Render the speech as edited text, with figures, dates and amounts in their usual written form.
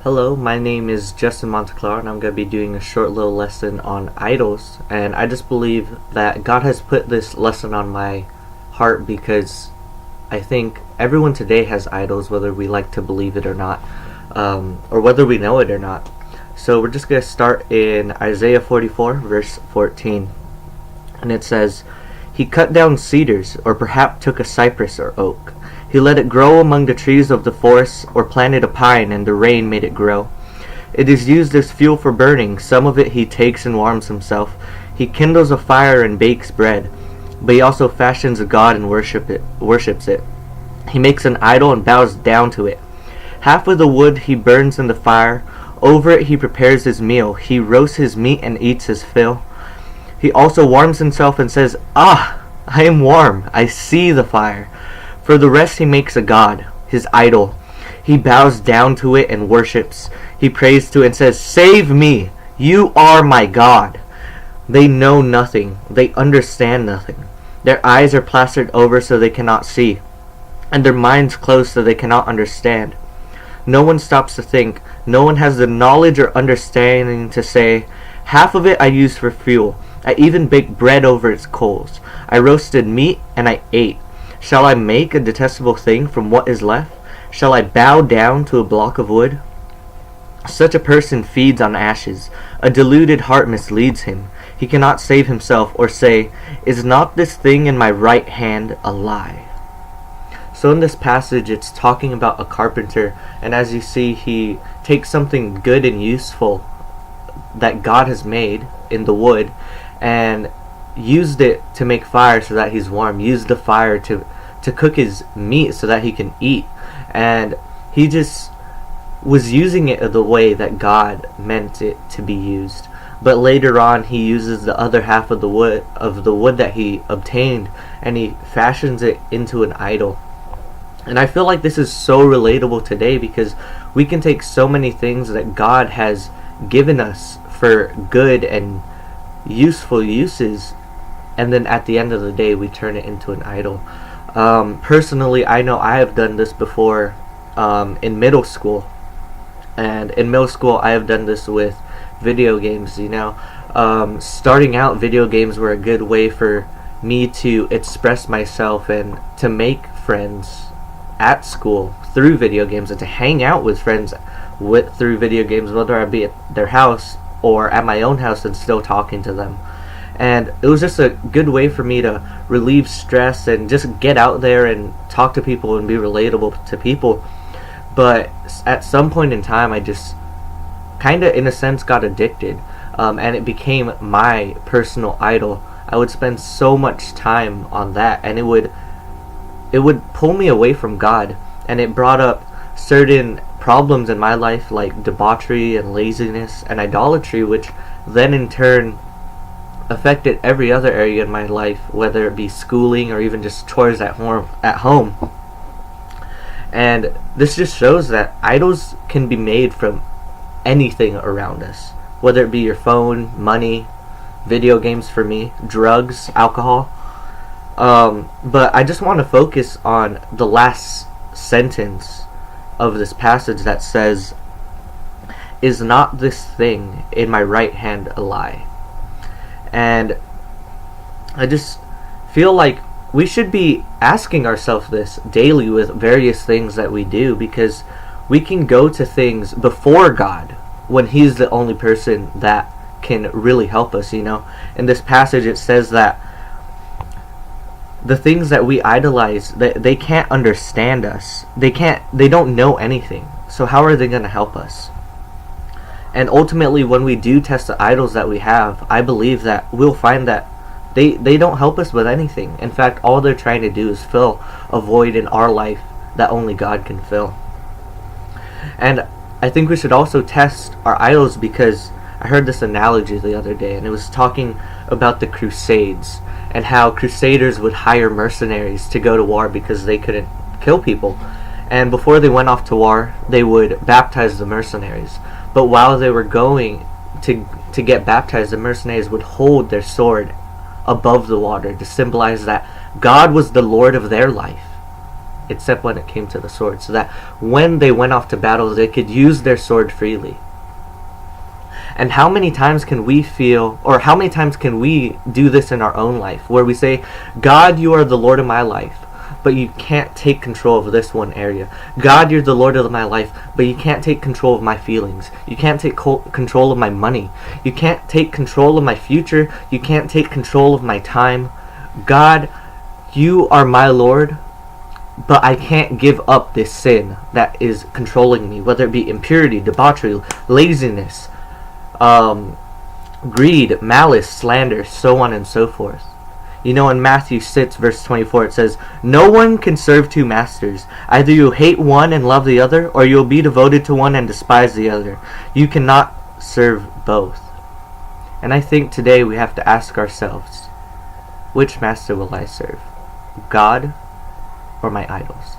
Hello, my name is Justin Monteclar, and I'm going to be doing a short little lesson on idols. And I just believe that God has put this lesson on my heart because I think everyone today has idols, whether we like to believe it or not, or whether we know it or not. So we're just going to start in Isaiah 44, verse 14. And it says, "He cut down cedars, or perhaps took a cypress or oak. He let it grow among the trees of the forest, or planted a pine, and the rain made it grow. It is used as fuel for burning. Some of it he takes and warms himself. He kindles a fire and bakes bread. But he also fashions a god and worships it. He makes an idol and bows down to it. Half of the wood he burns in the fire. Over it he prepares his meal. He roasts his meat and eats his fill. He also warms himself and says, 'Ah, I am warm. I see the fire.' For the rest he makes a god, his idol. He bows down to it and worships. He prays to it and says, 'Save me! You are my God.' They know nothing. They understand nothing. Their eyes are plastered over so they cannot see, and their minds closed so they cannot understand. No one stops to think. No one has the knowledge or understanding to say, 'Half of it I used for fuel. I even baked bread over its coals. I roasted meat and I ate. Shall I make a detestable thing from what is left? Shall I bow down to a block of wood?' Such a person feeds on ashes. A deluded heart misleads him. He cannot save himself or say, 'Is not this thing in my right hand a lie?'" So in this passage it's talking about a carpenter, and as you see, he takes something good and useful that God has made in the wood and used it to make fire so that he's warm, used the fire to cook his meat so that he can eat, and he just was using it the way that God meant it to be used. But later on he uses the other half of the wood that he obtained, and he fashions it into an idol. And I feel like this is so relatable today because we can take so many things that God has given us for good and useful uses, and then at the end of the day we turn it into an idol. Personally, I know I have done this before in middle school, and in middle school I have done this with video games. Starting out, video games were a good way for me to express myself and to make friends at school through video games, and to hang out with friends through video games, whether I be at their house or at my own house and still talking to them. And it was just a good way for me to relieve stress and just get out there and talk to people and be relatable to people. But at some point in time I just kind of in a sense got addicted, and it became my personal idol. I would spend so much time on that, and it would pull me away from God, and it brought up certain problems in my life like debauchery and laziness and idolatry, which then in turn affected every other area in my life, whether it be schooling or even just chores at home. And this just shows that idols can be made from anything around us, whether it be your phone, money, video games for me, drugs, alcohol. But I just want to focus on the last sentence of this passage that says, "Is not this thing in my right hand a lie?" And I just feel like we should be asking ourselves this daily with various things that we do, because we can go to things before God when he's the only person that can really help us. In this passage it says that the things that we idolize, they can't understand us. They don't know anything. So how are they going to help us? And ultimately, when we do test the idols that we have, I believe that we'll find that they don't help us with anything. In fact, all they're trying to do is fill a void in our life that only God can fill. And I think we should also test our idols, because I heard this analogy the other day, and it was talking about the Crusades and how Crusaders would hire mercenaries to go to war because they couldn't kill people. And before they went off to war, they would baptize the mercenaries. But while they were going to get baptized, the mercenaries would hold their sword above the water to symbolize that God was the Lord of their life. except when it came to the sword, so that when they went off to battle, they could use their sword freely. And how many times can we feel, or how many times can we do this in our own life, where we say, God, you are the Lord of my life, but you can't take control of this one area. God, you're the Lord of my life, but you can't take control of my feelings. You can't take control of my money. You can't take control of my future. You can't take control of my time. God, you are my Lord, but I can't give up this sin that is controlling me, whether it be impurity, debauchery, laziness, greed, malice, slander, so on and so forth. You know, in Matthew 6, verse 24, it says, no one can serve two masters. Either you hate one and love the other, or you will be devoted to one and despise the other. You cannot serve both. And I think today we have to ask ourselves, which master will I serve? God or my idols?